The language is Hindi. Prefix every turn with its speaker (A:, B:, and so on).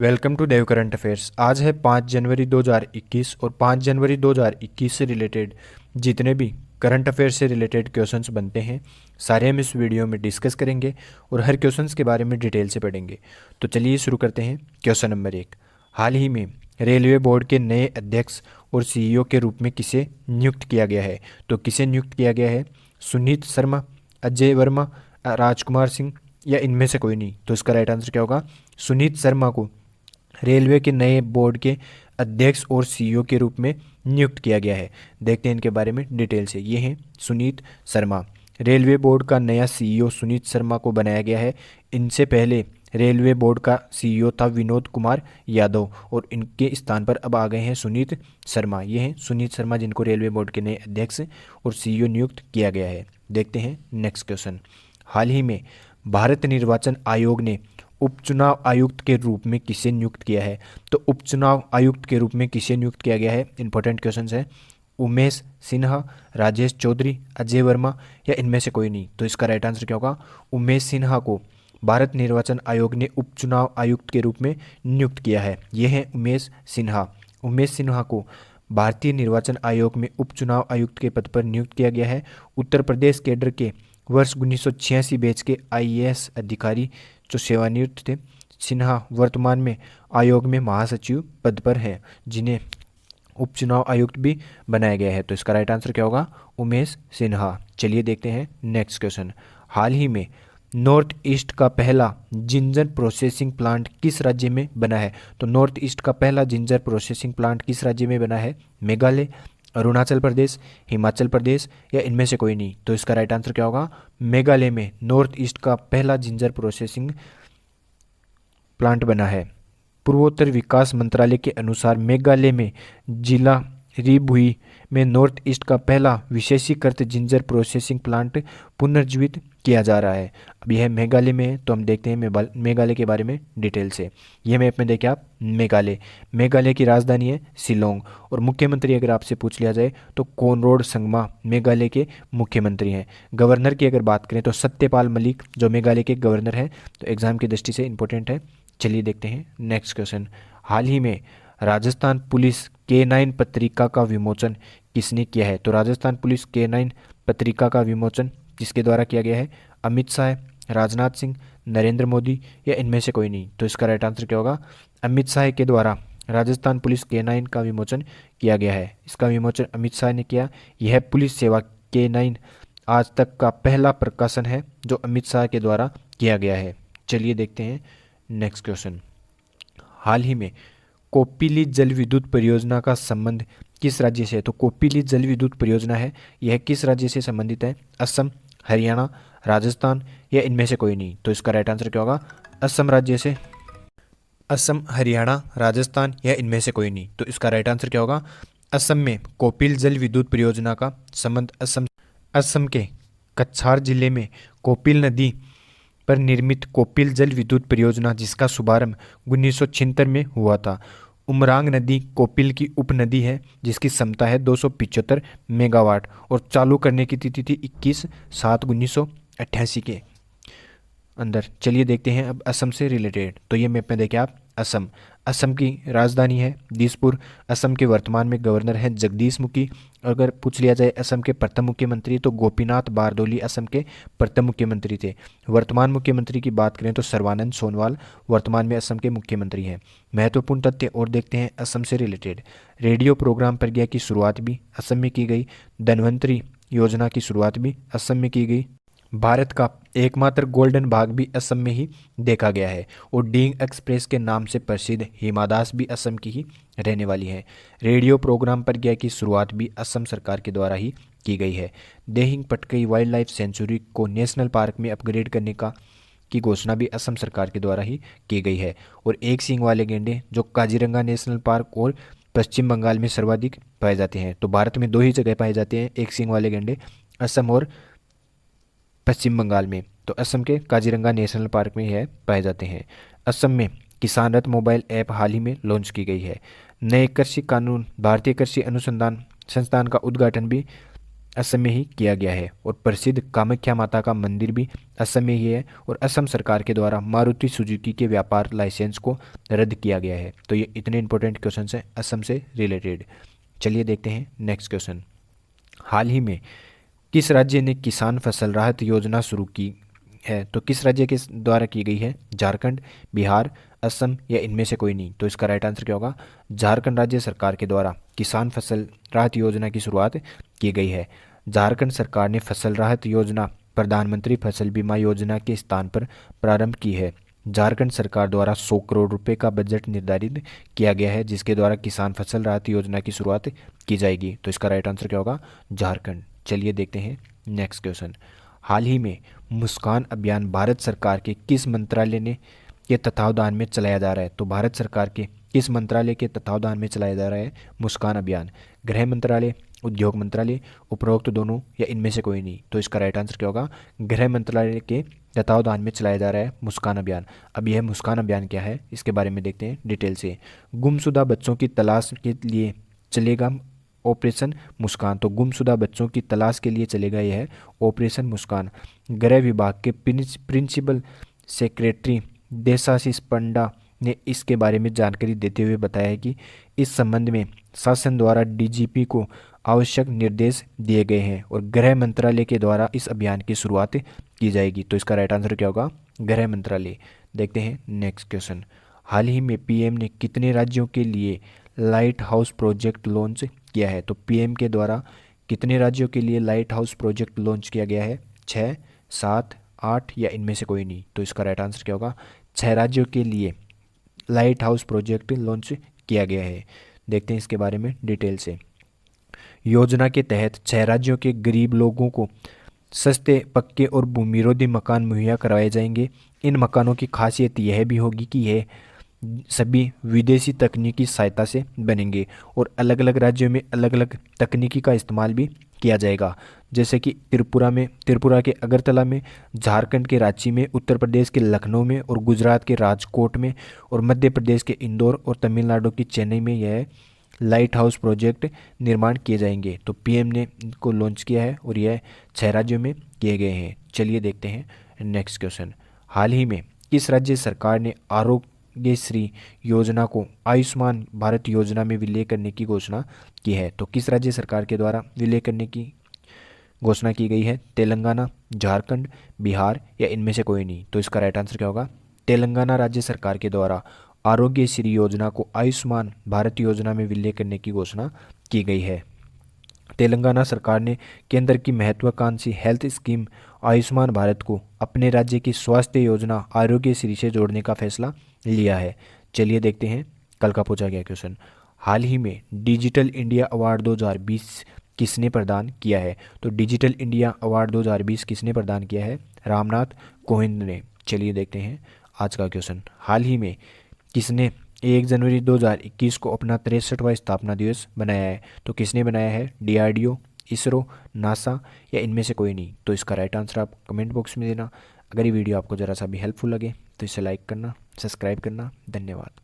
A: Welcome to Dev current affairs. आज है 5 जनवरी 2021 और 5 जनवरी 2021 से रिलेटेड जितने भी करंट अफेयर्स से रिलेटेड क्वेश्चंस बनते हैं सारे हम इस वीडियो में डिस्कस करेंगे और हर क्वेश्चंस के बारे में डिटेल से पढ़ेंगे। तो चलिए शुरू करते हैं। क्वेश्चन नंबर 1, हाल ही में रेलवे बोर्ड के नए अध्यक्ष और सीईओ के रूप में किसे नियुक्त किया गया है? तो किसे नियुक्त किया गया है? सुनीत शर्मा, अजय वर्मा, राजकुमार सिंह या इनमें से कोई नहीं? तो इसका राइट आंसर क्या होगा? सुनीत शर्मा को रेलवे के नए बोर्ड के अध्यक्ष और सीईओ के रूप में नियुक्त किया गया है। देखते हैं इनके बारे में डिटेल से। ये हैं सुनीत शर्मा। रेलवे बोर्ड का नया सीईओ सुनीत शर्मा को बनाया गया है। इनसे पहले रेलवे बोर्ड का सीईओ था विनोद कुमार यादव और इनके स्थान पर अब आ गए हैं सुनीत शर्मा। ये हैं सुनीत शर्मा जिनको रेलवे बोर्ड के नए अध्यक्ष और सीईओ नियुक्त किया गया है। देखते हैं नेक्स्ट क्वेश्चन। हाल ही में भारत निर्वाचन आयोग ने उपचुनाव आयुक्त के रूप में किसे नियुक्त किया है? तो उपचुनाव आयुक्त के रूप में किसे नियुक्त किया गया है? इंपॉर्टेंट क्वेश्चन है। उमेश सिन्हा, राजेश चौधरी, अजय वर्मा या इनमें से कोई नहीं? तो इसका राइट आंसर क्या होगा? उमेश सिन्हा को भारत निर्वाचन आयोग ने उपचुनाव आयुक्त के रूप में नियुक्त किया है। ये है उमेश सिन्हा। उमेश सिन्हा को भारतीय निर्वाचन आयोग में उपचुनाव आयुक्त के पद पर नियुक्त किया गया है। उत्तर प्रदेश कैडर के वर्ष 1986 बैच के आईएएस अधिकारी जो सेवानिवृत्त थे। सिन्हा वर्तमान में आयोग में महासचिव पद पर हैं, जिन्हें उपचुनाव आयुक्त भी बनाया गया है। तो इसका राइट आंसर क्या होगा? उमेश सिन्हा। चलिए देखते हैं नेक्स्ट क्वेश्चन। हाल ही में नॉर्थ ईस्ट का पहला जिंजर प्रोसेसिंग प्लांट किस राज्य में बना है? तो नॉर्थ ईस्ट का पहला जिंजर प्रोसेसिंग प्लांट किस राज्य में बना है? मेघालय, अरुणाचल प्रदेश, हिमाचल प्रदेश या इनमें से कोई नहीं? तो इसका राइट आंसर क्या होगा? मेघालय में नॉर्थ ईस्ट का पहला जिंजर प्रोसेसिंग प्लांट बना है। पूर्वोत्तर विकास मंत्रालय के अनुसार मेघालय में जिला रिबुई में नॉर्थ ईस्ट का पहला विशेषीकृत जिंजर प्रोसेसिंग प्लांट पुनर्जीवित किया जा रहा है। अब यह मेघालय में है, तो हम देखते हैं मेघालय के बारे में डिटेल से। यह मैप में देखें आप, मेघालय की राजधानी है शिलोंग और मुख्यमंत्री अगर आपसे पूछ लिया जाए तो कोनराड संगमा मेघालय के मुख्यमंत्री हैं। गवर्नर की अगर बात करें तो सत्यपाल मलिक जो मेघालय के गवर्नर हैं। तो एग्जाम की दृष्टि से इंपॉर्टेंट है। चलिए देखते हैं नेक्स्ट क्वेश्चन। हाल ही में राजस्थान पुलिस K9 पत्रिका का विमोचन किसने किया है? तो राजस्थान पुलिस K9 पत्रिका का विमोचन किसके द्वारा किया गया है? अमित शाह, राजनाथ सिंह, नरेंद्र मोदी या इनमें से कोई नहीं? तो इसका राइट आंसर क्या होगा? अमित शाह के द्वारा राजस्थान पुलिस K9 का विमोचन किया गया है। इसका विमोचन अमित शाह ने किया। यह पुलिस सेवा K9 आज तक का पहला प्रकाशन है जो अमित शाह के द्वारा किया गया है। चलिए देखते हैं नेक्स्ट क्वेश्चन। हाल ही में कोपिली जल विद्युत परियोजना का संबंध किस राज्य से है? तो कोपिली जल विद्युत परियोजना है, यह किस राज्य से संबंधित है? असम, हरियाणा, राजस्थान या इनमें से कोई नहीं? तो इसका राइट आंसर क्या होगा? असम राज्य से। असम, हरियाणा, राजस्थान या इनमें से कोई नहीं? तो इसका राइट आंसर क्या होगा? असम में कोपिल जल विद्युत परियोजना का संबंध असम के कछार जिले में कोपिल नदी पर निर्मित कोपिल जल विद्युत परियोजना जिसका शुभारंभ 1976 में हुआ था। उमरांग नदी कोपिल की उपनदी है जिसकी क्षमता है 275 मेगावाट और चालू करने की तिथि थी 21/7/1988 के अंदर। चलिए देखते हैं अब असम से रिलेटेड। तो ये मैप में देखें आप, असम की राजधानी है दिसपुर। असम के वर्तमान में गवर्नर हैं जगदीश मुखी। अगर पूछ लिया जाए असम के प्रथम मुख्यमंत्री तो गोपीनाथ बारदोली असम के प्रथम मुख्यमंत्री थे। वर्तमान मुख्यमंत्री की बात करें तो सर्बानंद सोनोवाल वर्तमान में असम के मुख्यमंत्री हैं। महत्वपूर्ण तथ्य और देखते हैं असम से रिलेटेड। रेडियो प्रोग्राम प्रज्ञा की शुरुआत भी असम में की गई। धन्वंतरी योजना की शुरुआत भी असम में की गई। भारत का एकमात्र गोल्डन बाघ भी असम में ही देखा गया है और डींग एक्सप्रेस के नाम से प्रसिद्ध हिमा दास भी असम की ही रहने वाली है। रेडियो प्रोग्राम प्रज्ञा की शुरुआत भी असम सरकार के द्वारा ही की गई है। Dehing Patkai wild life sanctuary को नेशनल पार्क में अपग्रेड करने की घोषणा भी असम सरकार के द्वारा ही की गई है। और एक सींग वाले गेंडे जो काजीरंगा नेशनल पार्क और पश्चिम बंगाल में सर्वाधिक पाए जाते हैं। तो भारत में 2 ही जगह पाए जाते हैं एक सींग वाले गेंडे, असम और पश्चिम बंगाल में। तो असम के काजीरंगा नेशनल पार्क में यह पाए जाते हैं। असम में किसान रथ मोबाइल ऐप हाल ही में लॉन्च की गई है। नए कृषि कानून भारतीय कृषि अनुसंधान संस्थान का उद्घाटन भी असम में ही किया गया है और प्रसिद्ध कामाख्या माता का मंदिर भी असम में ही है और असम सरकार के द्वारा मारुति सुजुकी के व्यापार लाइसेंस को रद्द किया गया है। तो ये इतने इंपॉर्टेंट क्वेश्चन हैं असम से रिलेटेड। चलिए देखते हैं नेक्स्ट क्वेश्चन। हाल ही में किस राज्य ने किसान फसल राहत योजना शुरू की है? तो किस राज्य के द्वारा की गई है? झारखंड, बिहार, असम या इनमें से कोई नहीं? तो इसका राइट आंसर क्या होगा? झारखंड राज्य सरकार के द्वारा किसान फसल राहत योजना की शुरुआत की गई है। झारखंड सरकार ने फसल राहत योजना प्रधानमंत्री फसल बीमा योजना के स्थान पर प्रारंभ की है। झारखंड सरकार द्वारा 100 करोड़ रुपए का बजट निर्धारित किया गया है जिसके द्वारा किसान फसल राहत योजना की शुरुआत की जाएगी। तो इसका राइट आंसर क्या होगा? झारखंड। चलिए देखते हैं नेक्स्ट क्वेश्चन। हाल ही में मुस्कान अभियान भारत सरकार के किस मंत्रालय ने के तत्वावधान में चलाया जा रहा है? तो भारत सरकार के किस मंत्रालय के तत्वावधान में चलाया जा रहा है मुस्कान अभियान? गृह मंत्रालय, उद्योग मंत्रालय, उपरोक्त दोनों या इनमें से कोई नहीं? तो इसका राइट आंसर क्या होगा? गृह मंत्रालय के तत्वावधान में चलाया जा रहा है मुस्कान अभियान। अब यह मुस्कान अभियान क्या है इसके बारे में देखते हैं डिटेल से। गुमशुदा बच्चों की तलाश के लिए चलेगा ऑपरेशन मुस्कान। तो गुमशुदा बच्चों की तलाश के लिए चलेगा यह ऑपरेशन मुस्कान। गृह विभाग के प्रिंसिपल सेक्रेटरी देशाशीष पंडा ने इसके बारे में जानकारी देते हुए बताया है कि इस संबंध में शासन द्वारा डीजीपी को आवश्यक निर्देश दिए गए हैं और गृह मंत्रालय के द्वारा इस अभियान की शुरुआत की जाएगी। तो इसका राइट आंसर क्या होगा? गृह मंत्रालय। देखते हैं नेक्स्ट क्वेश्चन। हाल ही में पीएम ने कितने राज्यों के लिए लाइट हाउस प्रोजेक्ट लॉन्च किया है? तो पीएम के द्वारा कितने राज्यों के लिए लाइट हाउस प्रोजेक्ट लॉन्च किया गया है? 6, 7, 8 या इनमें से कोई नहीं? तो इसका राइट आंसर क्या होगा? 6 राज्यों के लिए लाइट हाउस प्रोजेक्ट लॉन्च किया गया है। देखते हैं इसके बारे में डिटेल से। योजना के तहत 6 राज्यों के गरीब लोगों को सस्ते, पक्के और भूमिरोधी मकान मुहैया करवाए जाएंगे। इन मकानों की खासियत यह भी होगी कि यह सभी विदेशी तकनीकी सहायता से बनेंगे और अलग अलग राज्यों में अलग अलग तकनीकी का इस्तेमाल भी किया जाएगा। जैसे कि त्रिपुरा के अगरतला में, झारखंड के रांची में, उत्तर प्रदेश के लखनऊ में और गुजरात के राजकोट में और मध्य प्रदेश के इंदौर और तमिलनाडु की चेन्नई में यह लाइट हाउस प्रोजेक्ट निर्माण किए जाएंगे। तो पीएम ने इनको लॉन्च किया है और यह 6 राज्यों में किए गए हैं। चलिए देखते हैं नेक्स्ट क्वेश्चन। हाल ही में किस राज्य सरकार ने आरोग्यश्री योजना को आयुष्मान भारत योजना में विलय करने की घोषणा की है? तो किस राज्य सरकार के द्वारा विलय करने की घोषणा की गई है? तेलंगाना, झारखंड, बिहार या इनमें से कोई नहीं? तो इसका राइट आंसर क्या होगा? तेलंगाना राज्य सरकार के द्वारा आरोग्यश्री योजना को आयुष्मान भारत योजना में विलय करने की घोषणा की गई है। तेलंगाना सरकार ने केंद्र की महत्वाकांक्षी हेल्थ स्कीम आयुष्मान भारत को अपने राज्य की स्वास्थ्य योजना आरोग्यश्री से जोड़ने का फैसला लिया है। चलिए देखते हैं कल का पूछा गया क्वेश्चन। हाल ही में डिजिटल इंडिया अवार्ड 2020 किसने प्रदान किया है? तो डिजिटल इंडिया अवार्ड 2020 किसने प्रदान किया है? रामनाथ कोविंद ने। चलिए देखते हैं आज का क्वेश्चन। हाल ही में किसने 1 जनवरी 2021 को अपना 63वां स्थापना दिवस बनाया है? तो किसने बनाया है? डीआरडीओ, इसरो, नासा या इनमें से कोई नहीं? तो इसका राइट आंसर आप कमेंट बॉक्स में देना। अगर ये वीडियो आपको ज़रा सा भी हेल्पफुल लगे तो इसे लाइक करना, सब्सक्राइब करना। धन्यवाद।